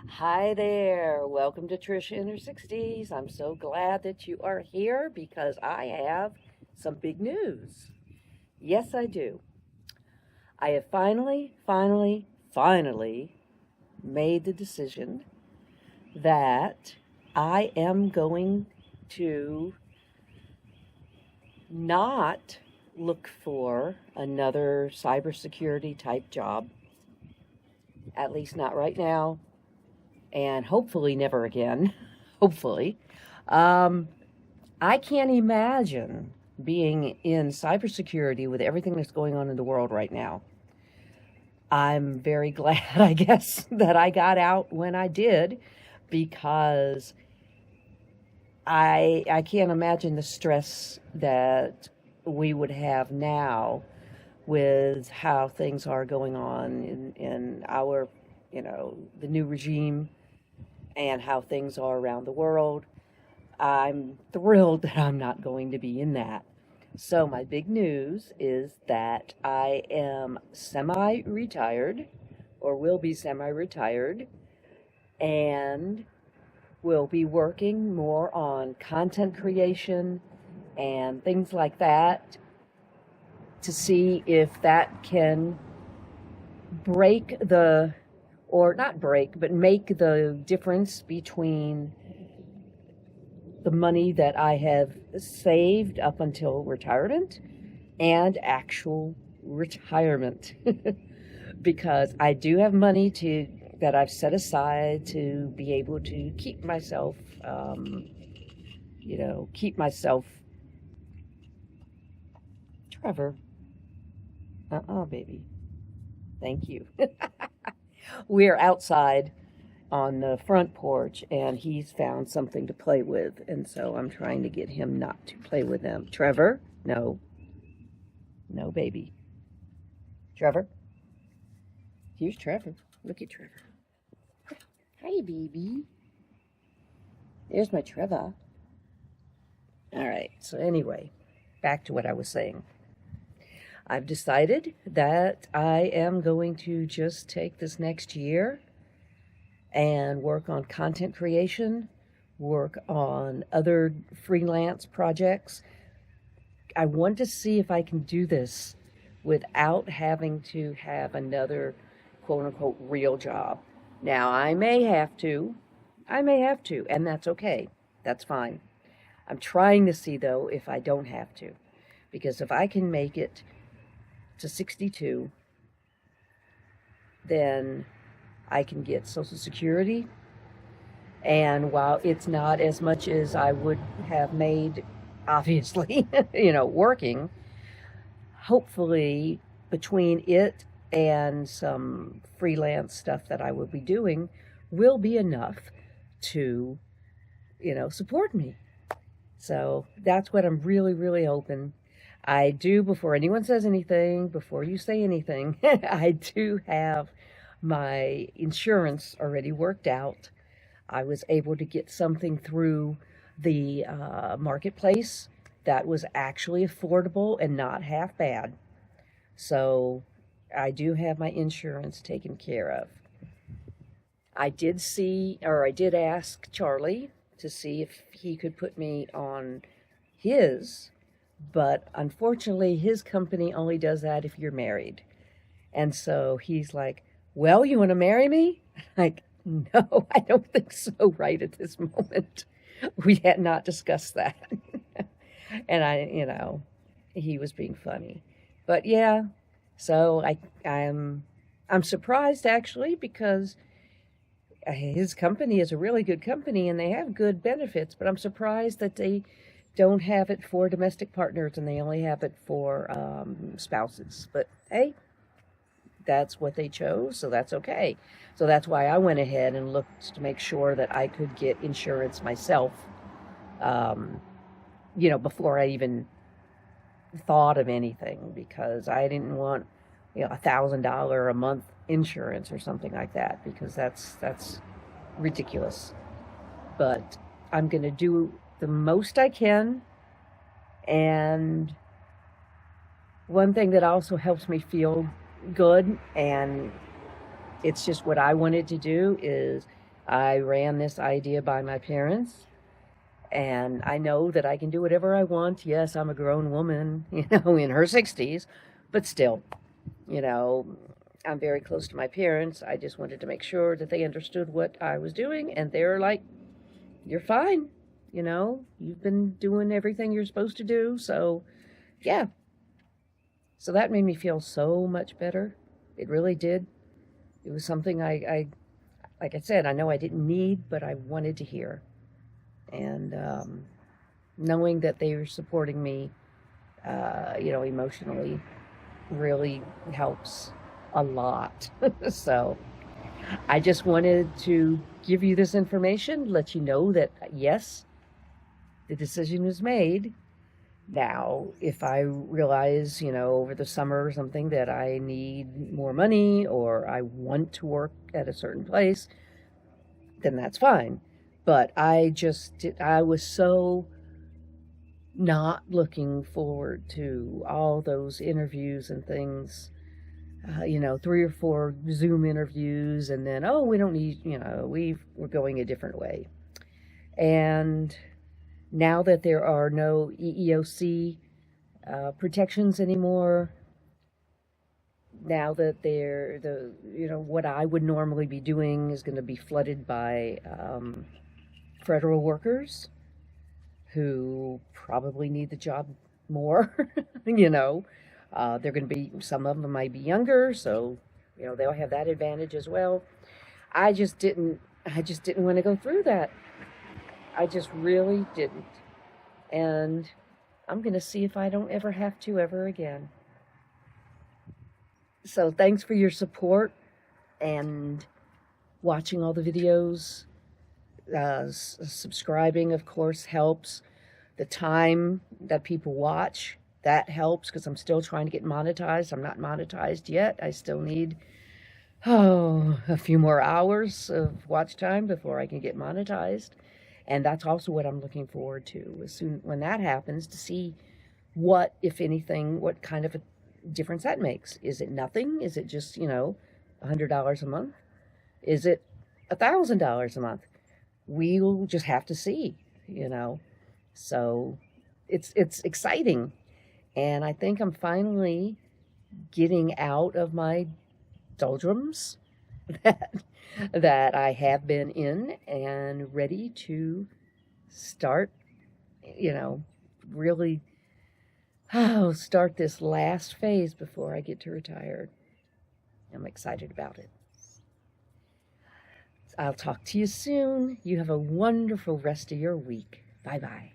Hi there. Welcome to Trisha in Her 60s. I'm so glad that you are here because I have some big news. Yes, I do. I have finally made the decision that I am going to not look for another cybersecurity type job, at least not right now, and hopefully never again. Hopefully. Um, I can't imagine being in cybersecurity with everything that's going on in the world right now. I'm very glad, I guess, that I got out when I did because I can't imagine the stress that we would have now with how things are going on in our, the new regime and how things are around the world. I'm thrilled that I'm not going to be in that. So, my big news is that I am semi retired, or will be semi retired, and will be working more on content creation and things like that to see if that can break the, or not break, but make the difference between the money that I have saved up until retirement and actual retirement because I do have money to that I've set aside to be able to keep myself keep myself. Trevor, baby, thank you. We're outside on the front porch and he's found something to play with, and so I'm trying to get him not to play with them. Trevor, no, no, baby. Trevor, here's Trevor. Look at Trevor. Hi, baby. There's my Trevor. All right, so anyway, back to what I was saying. I've decided that I am going to just take this next year and work on content creation, work on other freelance projects. I want to see if I can do this without having to have another quote unquote real job. Now, I may have to, and that's okay. That's fine. I'm trying to see though if I don't have to, because if I can make it to 62, then I can get Social Security. And while it's not as much as I would have made, obviously, working, hopefully between it and some freelance stuff that I will be doing will be enough to, support me. So that's what I'm really, really hoping. I do, before anyone says anything, before you say anything, I do have my insurance already worked out. I was able to get something through the marketplace that was actually affordable and not half bad. So I do have my insurance taken care of. I did ask Charlie to see if he could put me on his, but unfortunately, his company only does that if you're married. And so he's like, well, you want to marry me? Like, no, I don't think so right at this moment. We had not discussed that. And he was being funny. But yeah, so I'm surprised actually because his company is a really good company and they have good benefits, but I'm surprised that they don't have it for domestic partners and they only have it for spouses. But hey, that's what they chose, so that's okay. So that's why I went ahead and looked to make sure that I could get insurance myself, um, before I even thought of anything, because I didn't want, $1,000 a month insurance or something like that, because that's ridiculous. But I'm going to do the most I can, and one thing that also helps me feel good, and it's just what I wanted to do, is I ran this idea by my parents, and I know that I can do whatever I want. Yes, I'm a grown woman, in her 60s, but still, you know, I'm very close to my parents. I just wanted to make sure that they understood what I was doing, and they're like, you're fine. You've been doing everything you're supposed to do. So, yeah. So that made me feel so much better. It really did. It was something like I said, I know I didn't need, but I wanted to hear. And knowing that they were supporting me, emotionally really helps a lot. So I just wanted to give you this information, let you know that, yes, the decision was made. Now, if I realize, over the summer or something that I need more money or I want to work at a certain place, then that's fine. But I was so not looking forward to all those interviews and things, 3 or 4 Zoom interviews, and then, oh, we don't need, we're going a different way. And now that there are no EEOC protections anymore, now that what I would normally be doing is going to be flooded by federal workers who probably need the job more. They're going to be, some of them might be younger, so they'll have that advantage as well. I just didn't want to go through that. I just really didn't. And I'm going to see if I don't ever have to ever again. So thanks for your support and watching all the videos. Subscribing, of course, helps. The time that people watch, that helps, because I'm still trying to get monetized. I'm not monetized yet. I still need a few more hours of watch time before I can get monetized. And that's also what I'm looking forward to, as soon when that happens, to see what, if anything, what kind of a difference that makes. Is it nothing? Is it just, $100 a month? Is it $1,000 a month? We'll just have to see, So it's exciting. And I think I'm finally getting out of my doldrums that I have been in, and ready to start, really start this last phase before I get to retire. I'm excited about it. I'll talk to you soon. You have a wonderful rest of your week. Bye-bye.